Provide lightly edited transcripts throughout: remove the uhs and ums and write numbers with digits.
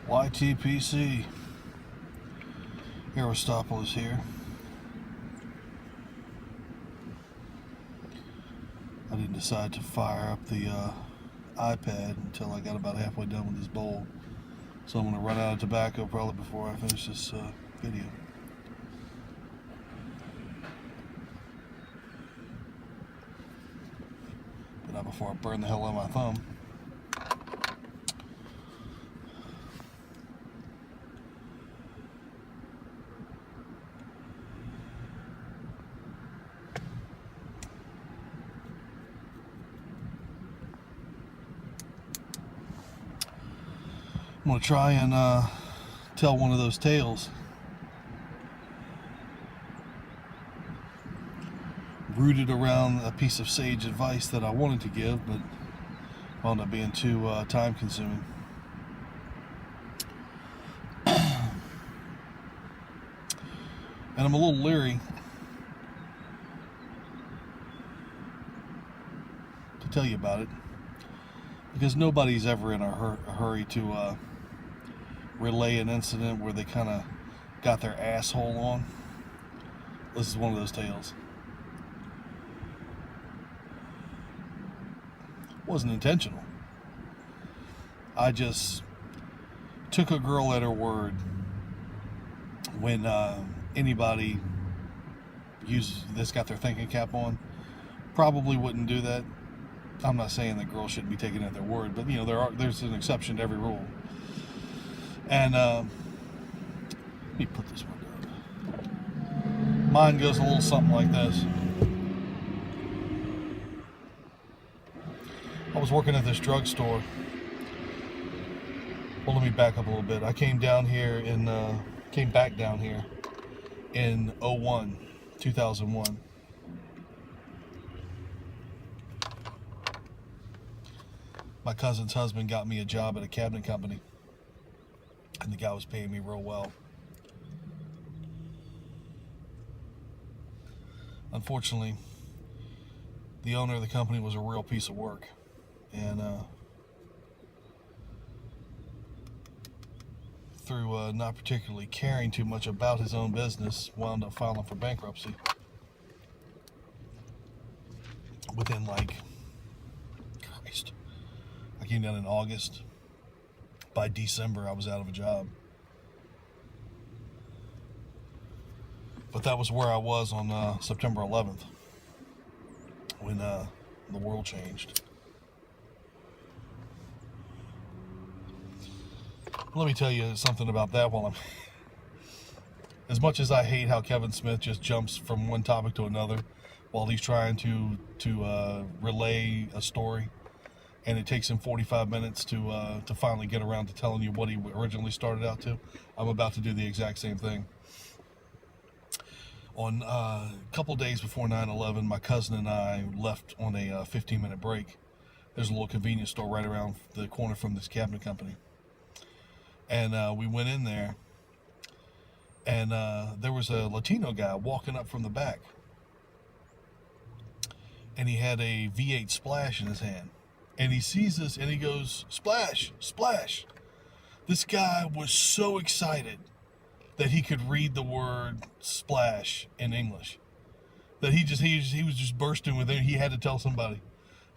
YTPC. Aristopolis here. I didn't decide to fire up the iPad until I got about halfway done with this bowl. So I'm going to run out of tobacco probably before I finish this video. But not before I burn the hell out of my thumb. I'm going to try and tell one of those tales. Rooted around a piece of sage advice that I wanted to give, but wound up being too time consuming. And I'm a little leery to tell you about it, because nobody's ever in a hurry to relay an incident where they kind of got their asshole on. This is one of those tales. It wasn't intentional. I just took a girl at her word when anybody that's got their thinking cap on probably wouldn't do that. I'm not saying that girls shouldn't be taken at their word, but you know there's an exception to every rule. And let me put this one down. Mine goes a little something like this. I was working at this drugstore. Well, let me back up a little bit. I came back down here in 2001. My cousin's husband got me a job at a cabinet company, and the guy was paying me real well. Unfortunately, the owner of the company was a real piece of work, and through not particularly caring too much about his own business, wound up filing for bankruptcy within I came down in August. By December, I was out of a job. But that was where I was on September 11th, when the world changed. Let me tell you something about that while I'm... As much as I hate how Kevin Smith just jumps from one topic to another while he's trying to relay a story, and it takes him 45 minutes to finally get around to telling you what he originally started out to, I'm about to do the exact same thing. On a couple days before 9/11, my cousin and I left on a 15-minute break. There's a little convenience store right around the corner from this cabinet company. And we went in there, and there was a Latino guy walking up from the back. And he had a V8 Splash in his hand. And he sees us, and he goes, "Splash, splash." This guy was so excited that he could read the word splash in English, that he was just bursting with it. He had to tell somebody,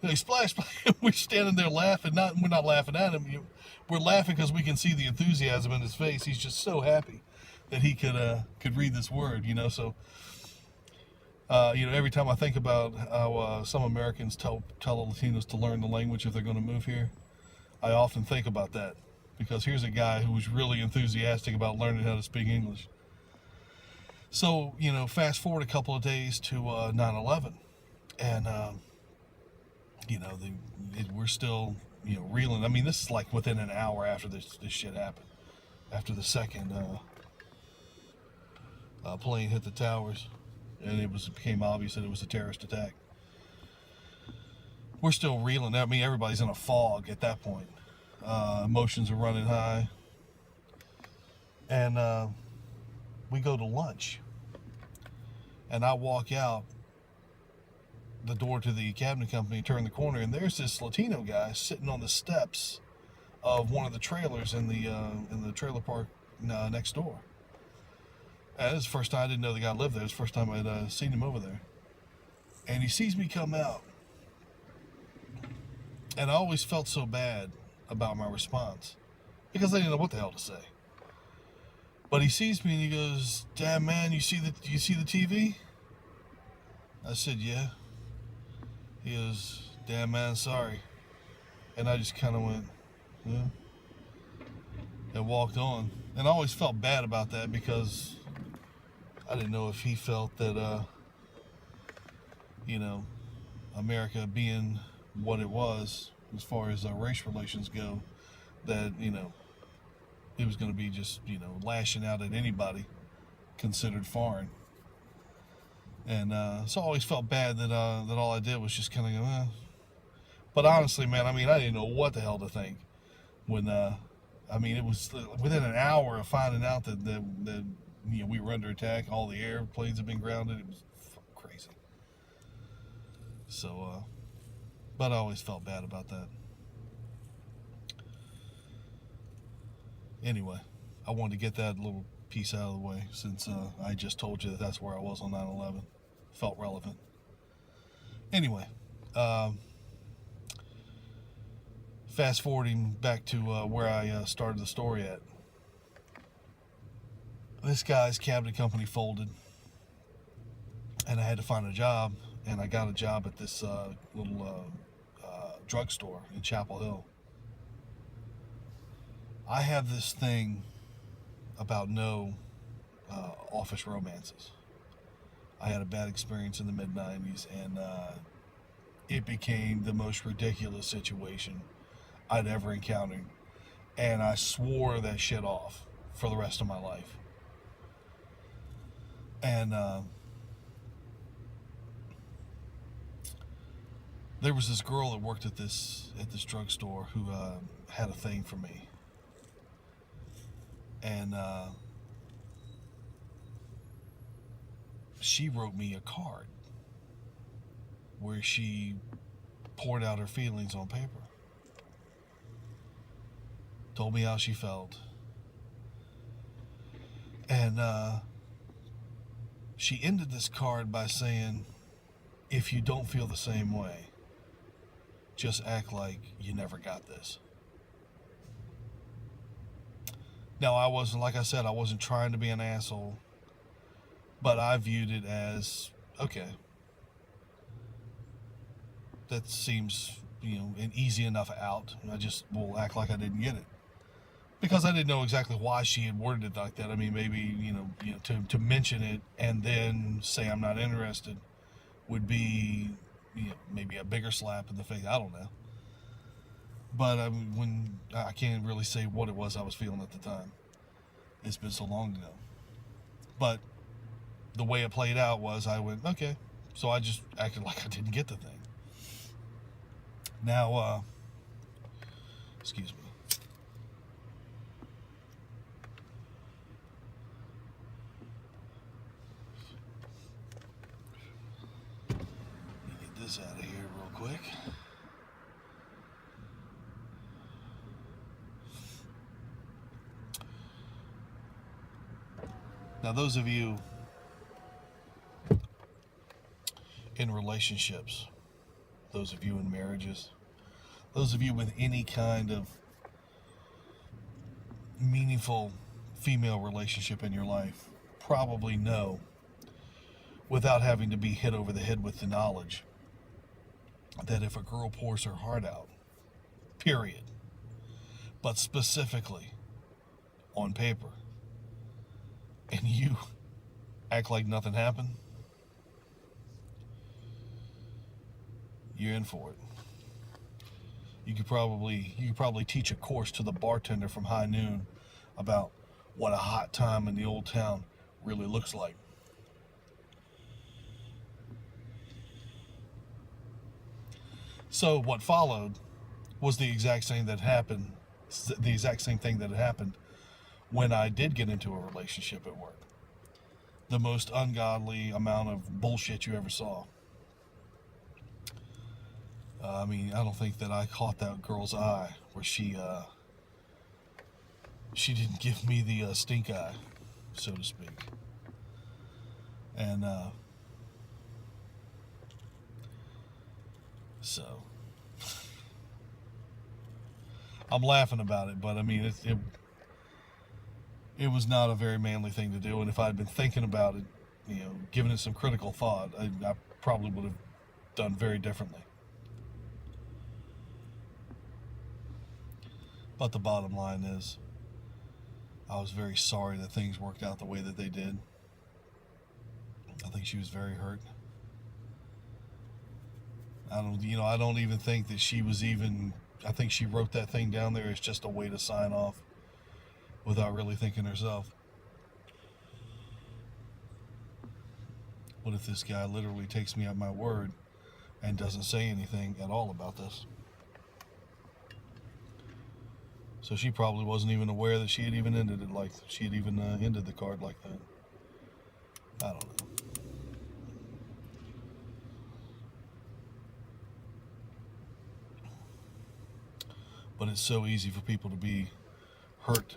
"Hey, splash, splash." We're standing there laughing. We're not laughing at him. We're laughing because we can see the enthusiasm in his face. He's just so happy that he could read this word, you know. So, every time I think about how some Americans tell the Latinos to learn the language if they're going to move here, I often think about that, because here's a guy who was really enthusiastic about learning how to speak English. So, fast forward a couple of days to 9/11, and we're still reeling. I mean, this is like within an hour after this shit happened, after the second plane hit the towers, and it became obvious that it was a terrorist attack. We're still reeling. I mean, everybody's in a fog at that point. Emotions are running high, and we go to lunch, and I walk out the door to the cabinet company, turn the corner, and there's this Latino guy sitting on the steps of one of the trailers in the trailer park next door. And this is the first time I didn't know the guy lived there. It's the first time I'd seen him over there. And he sees me come out. And I always felt so bad about my response because I didn't know what the hell to say. But he sees me and he goes, "Damn, man, you see the TV?" I said, "Yeah." He goes, "Damn, man, sorry." And I just kind of went, "Yeah," and walked on. And I always felt bad about that because I didn't know if he felt that, America being what it was as far as race relations go, that, it was going to be just, lashing out at anybody considered foreign. And so I always felt bad that all I did was just kind of go, eh. But honestly, man, I didn't know what the hell to think when, it was within an hour of finding out that we were under attack. All the airplanes have been grounded. It was crazy. So, but I always felt bad about that. Anyway, I wanted to get that little piece out of the way since I just told you that that's where I was on 9/11. Felt relevant. Anyway, fast forwarding back to where I started the story at. This guy's cabinet company folded, and I had to find a job, and I got a job at this little drugstore in Chapel Hill. I have this thing about no office romances. I had a bad experience in the mid-90s, and it became the most ridiculous situation I'd ever encountered. And I swore that shit off for the rest of my life. And there was this girl that worked at this drugstore who had a thing for me. And she wrote me a card where she poured out her feelings on paper. Told me how she felt. And she ended this card by saying, "If you don't feel the same way, just act like you never got this." Now, I wasn't, like I said, I wasn't trying to be an asshole, but I viewed it as, okay, that seems, an easy enough out. I just will act like I didn't get it. Because I didn't know exactly why she had worded it like that. Maybe, to mention it and then say I'm not interested would be, maybe a bigger slap in the face. I don't know. But when I can't really say what it was I was feeling at the time. It's been so long ago. But the way it played out was I went, okay. So I just acted like I didn't get the thing. Now, excuse me. Let me get this out of here real quick. Now, those of you in relationships, those of you in marriages, those of you with any kind of meaningful female relationship in your life probably know, without having to be hit over the head with the knowledge, that if a girl pours her heart out, period, but specifically on paper, and you act like nothing happened, you're in for it. You could probably teach a course to the bartender from High Noon about what a hot time in the old town really looks like. So what followed was the exact same thing that happened when I did get into a relationship at work. The most ungodly amount of bullshit you ever saw. I don't think that I caught that girl's eye where she she didn't give me the stink eye, so to speak. And so I'm laughing about it, but I mean, it was not a very manly thing to do. And if I'd been thinking about it, giving it some critical thought, I probably would have done very differently. But the bottom line is, I was very sorry that things worked out the way that they did. I think she was very hurt. I don't even think that she was even, I think she wrote that thing down there as just a way to sign off without really thinking herself. What if this guy literally takes me at my word and doesn't say anything at all about this? So she probably wasn't even aware that she had even ended it like, she had even ended the card like that. I don't know. But it's so easy for people to be hurt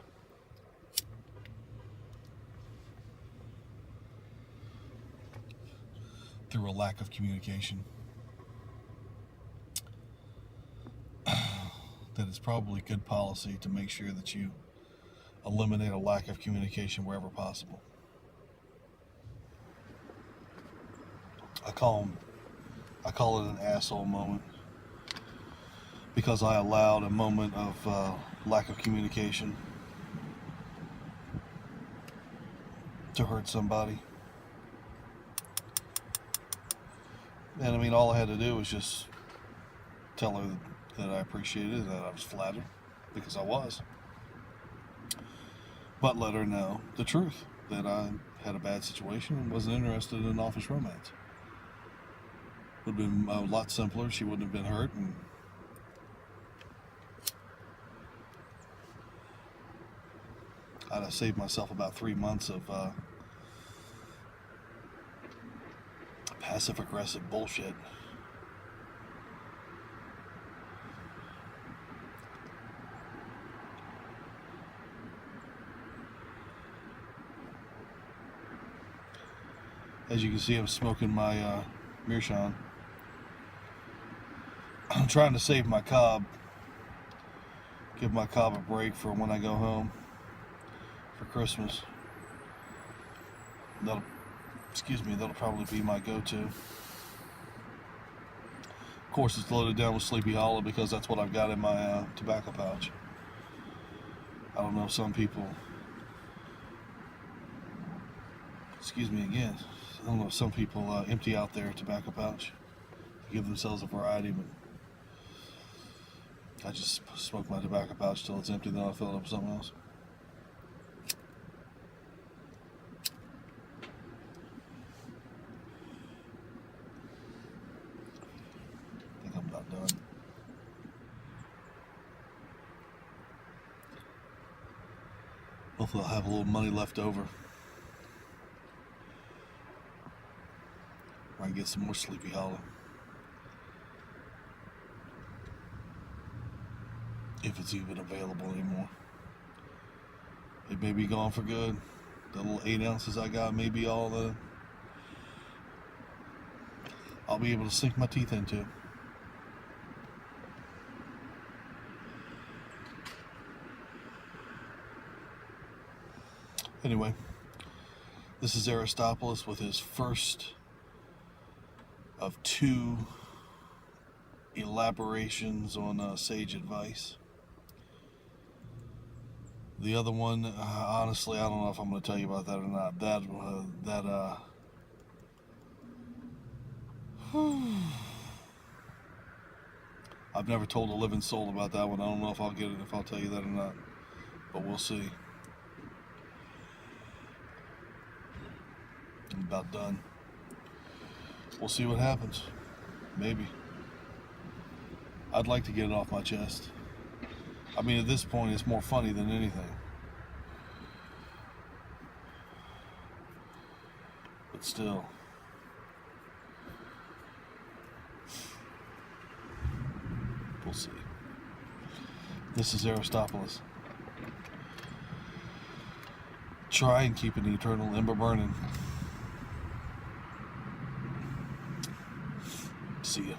through a lack of communication. That it's probably good policy to make sure that you eliminate a lack of communication wherever possible. I call it an asshole moment, because I allowed a moment of lack of communication to hurt somebody. And I mean, all I had to do was just tell her that I appreciated it, that I was flattered, because I was. But let her know the truth, that I had a bad situation and wasn't interested in an office romance. Would have been a lot simpler. She wouldn't have been hurt, and I'd have saved myself about 3 months of passive-aggressive bullshit. As you can see, I'm smoking my Meerschaum. I'm trying to save my cob. Give my cob a break for when I go home for Christmas. That'll probably be my go-to. Of course, it's loaded down with Sleepy Hollow because that's what I've got in my tobacco pouch. I don't know if some people... Excuse me again. I don't know if some people empty out their tobacco pouch to give themselves a variety, but I just smoke my tobacco pouch till it's empty, then I fill it up with something else. I think I'm about done. Hopefully I'll have a little money left over. I can get some more Sleepy Hollow. If it's even available anymore. It may be gone for good. The little 8 ounces I got may be all the I'll be able to sink my teeth into. Anyway, this is Aristopoulos with his first of 2 elaborations on sage advice. The other one, honestly, I don't know if I'm going to tell you about that or not. I've never told a living soul about that one. I don't know if I'll get it, if I'll tell you that or not, but we'll see. I'm about done. We'll see what happens. Maybe. I'd like to get it off my chest. I mean, at this point, it's more funny than anything. But still. We'll see. This is Aristopoulos. try and keep an eternal ember burning. See ya.